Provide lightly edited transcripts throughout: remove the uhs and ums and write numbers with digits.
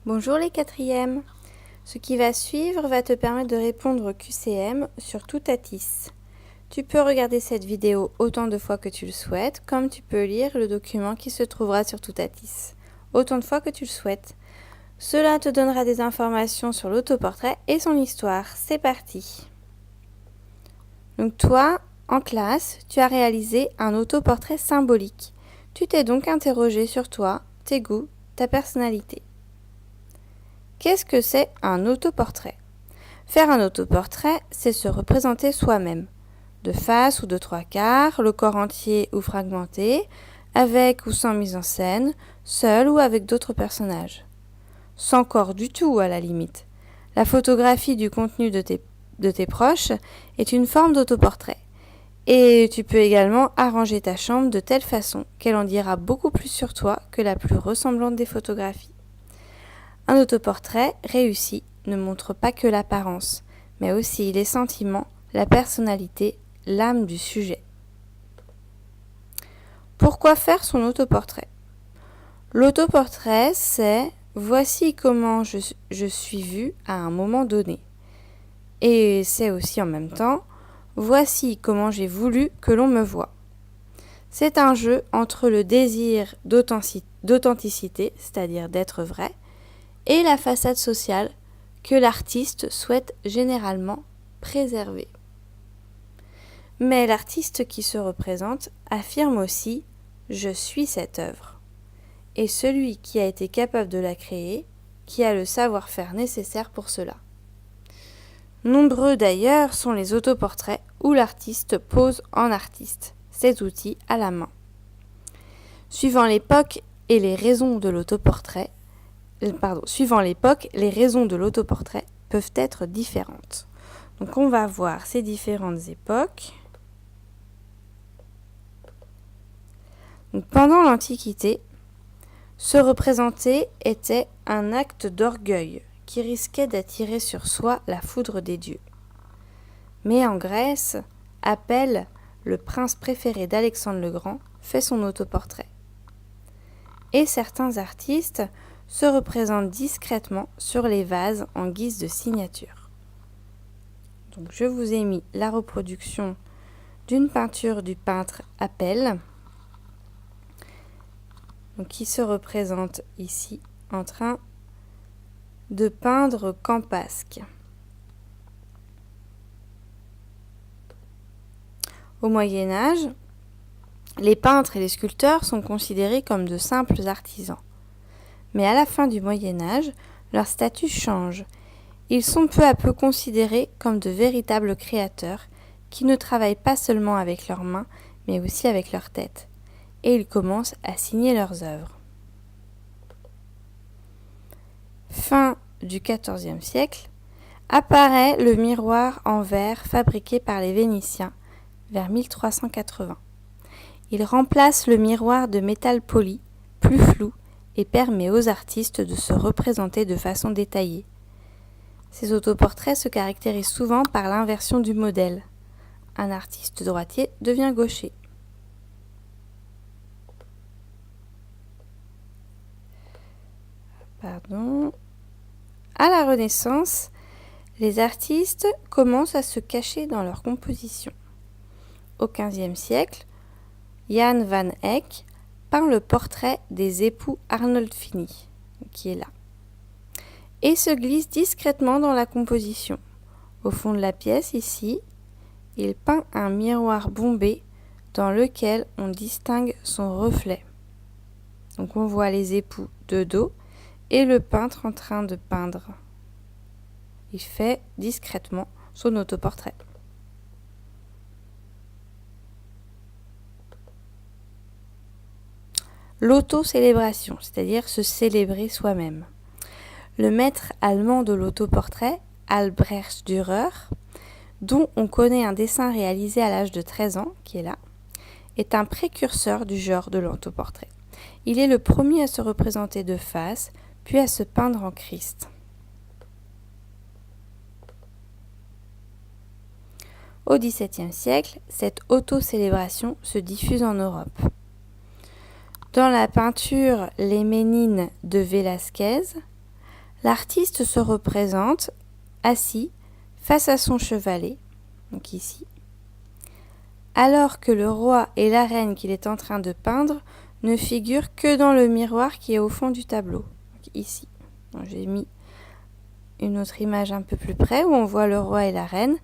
Bonjour les quatrièmes. Ce qui va suivre va te permettre de répondre au QCM sur Toutatis. Tu peux regarder cette vidéo autant de fois que tu le souhaites, comme tu peux lire le document qui se trouvera sur Toutatis, autant de fois que tu le souhaites. Cela te donnera des informations sur l'autoportrait et son histoire. C'est parti. Donc toi, en classe, tu as réalisé un autoportrait symbolique. Tu t'es donc interrogé sur toi, tes goûts, ta personnalité. Qu'est-ce que c'est un autoportrait ? Faire un autoportrait, c'est se représenter soi-même, de face ou de trois quarts, le corps entier ou fragmenté, avec ou sans mise en scène, seul ou avec d'autres personnages. Sans corps du tout à la limite. La photographie du contenu de tes proches est une forme d'autoportrait. Et tu peux également arranger ta chambre de telle façon qu'elle en dira beaucoup plus sur toi que la plus ressemblante des photographies. Un autoportrait réussi ne montre pas que l'apparence, mais aussi les sentiments, la personnalité, l'âme du sujet. Pourquoi faire son autoportrait ? L'autoportrait, c'est « voici comment je suis vue à un moment donné ». Et c'est aussi en même temps « voici comment j'ai voulu que l'on me voie ». C'est un jeu entre le désir d'authenticité, c'est-à-dire d'être vrai, et la façade sociale que l'artiste souhaite généralement préserver. Mais l'artiste qui se représente affirme aussi « je suis cette œuvre ». Et celui qui a été capable de la créer, qui a le savoir-faire nécessaire pour cela. Nombreux d'ailleurs sont les autoportraits où l'artiste pose en artiste, cet outil à la main. Suivant l'époque et les raisons de l'autoportrait, les raisons de l'autoportrait peuvent être différentes. Donc on va voir ces différentes époques. Donc, pendant l'Antiquité, se représenter était un acte d'orgueil qui risquait d'attirer sur soi la foudre des dieux. Mais en Grèce, Apelle, le prince préféré d'Alexandre le Grand, fait son autoportrait. Et certains artistes se représentent discrètement sur les vases en guise de signature. Donc je vous ai mis la reproduction d'une peinture du peintre Apelle, qui se représente ici en train de peindre Campasque. Au Moyen-Âge, les peintres et les sculpteurs sont considérés comme de simples artisans. Mais à la fin du Moyen-Âge, leur statut change. Ils sont peu à peu considérés comme de véritables créateurs qui ne travaillent pas seulement avec leurs mains, mais aussi avec leur tête. Et ils commencent à signer leurs œuvres. Fin du XIVe siècle, apparaît le miroir en verre fabriqué par les Vénitiens vers 1380. Il remplace le miroir de métal poli, plus flou, et permet aux artistes de se représenter de façon détaillée. Ces autoportraits se caractérisent souvent par l'inversion du modèle. Un artiste droitier devient gaucher. À la Renaissance, les artistes commencent à se cacher dans leur composition. Au XVe siècle, Jan van Eyck peint le portrait des époux Arnolfini, qui est là, et se glisse discrètement dans la composition. Au fond de la pièce, ici, il peint un miroir bombé dans lequel on distingue son reflet. Donc on voit les époux de dos et le peintre en train de peindre. Il fait discrètement son autoportrait. L'autocélébration, c'est-à-dire se célébrer soi-même. Le maître allemand de l'autoportrait, Albrecht Dürer, dont on connaît un dessin réalisé à l'âge de 13 ans, qui est là, est un précurseur du genre de l'autoportrait. Il est le premier à se représenter de face, puis à se peindre en Christ. Au XVIIe siècle, cette autocélébration se diffuse en Europe. Dans la peinture Les Ménines de Velázquez, L'artiste se représente assis face à son chevalet, donc ici, alors que le roi et la reine qu'il est en train de peindre ne figurent que dans le miroir qui est au fond du tableau, donc ici. J'ai mis une autre image un peu plus près où on voit le roi et la reine,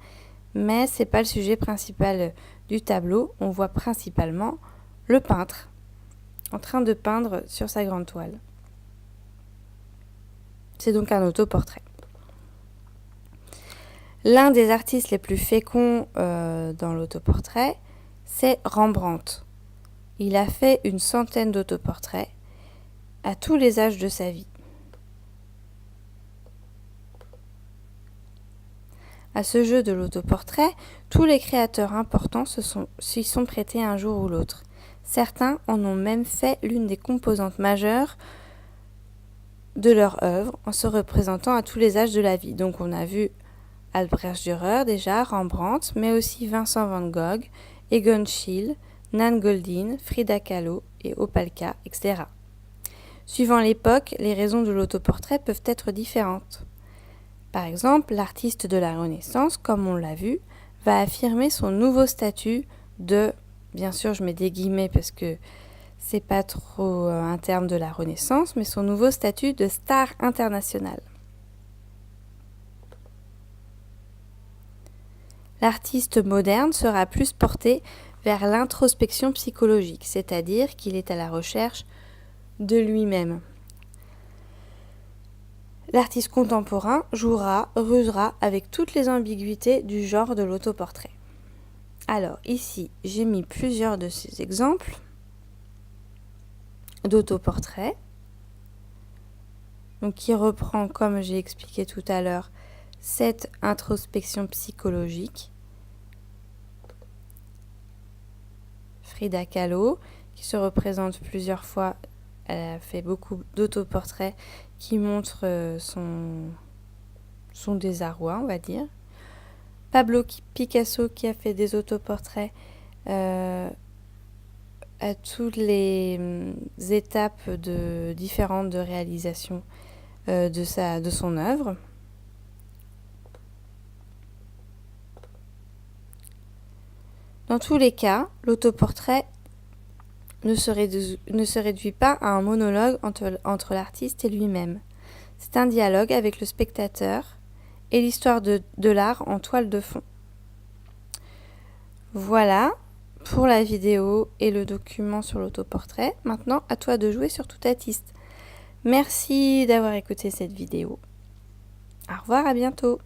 mais ce n'est pas le sujet principal du tableau. On voit principalement le peintre en train de peindre sur sa grande toile. C'est donc un autoportrait. L'un des artistes les plus féconds dans l'autoportrait, c'est Rembrandt. Il a fait une centaine d'autoportraits à tous les âges de sa vie. À ce jeu de l'autoportrait, tous les créateurs importants s'y sont prêtés un jour ou l'autre. Certains en ont même fait l'une des composantes majeures de leur œuvre en se représentant à tous les âges de la vie. Donc on a vu Albrecht Dürer déjà, Rembrandt, mais aussi Vincent van Gogh, Egon Schiele, Nan Goldin, Frida Kahlo et Opalka, etc. Suivant l'époque, les raisons de l'autoportrait peuvent être différentes. Par exemple, l'artiste de la Renaissance, comme on l'a vu, va affirmer son nouveau statut de, bien sûr je mets des guillemets parce que c'est pas trop un terme de la Renaissance, mais son nouveau statut de star internationale. L'artiste moderne sera plus porté vers l'introspection psychologique, c'est-à-dire qu'il est à la recherche de lui-même. L'artiste contemporain rusera avec toutes les ambiguïtés du genre de l'autoportrait. Alors ici, j'ai mis plusieurs de ces exemples d'autoportrait, donc qui reprend, comme j'ai expliqué tout à l'heure, cette introspection psychologique. Frida Kahlo, qui se représente plusieurs fois, elle a fait beaucoup d'autoportraits qui montrent son désarroi, on va dire. Pablo Picasso, qui a fait des autoportraits à toutes les étapes différentes de réalisation de son œuvre. Dans tous les cas, l'autoportrait ne se réduit pas à un monologue entre l'artiste et lui-même. C'est un dialogue avec le spectateur et l'histoire de l'art en toile de fond. Voilà pour la vidéo et le document sur l'autoportrait. Maintenant, à toi de jouer sur Toutatiste. Merci d'avoir écouté cette vidéo. Au revoir, à bientôt.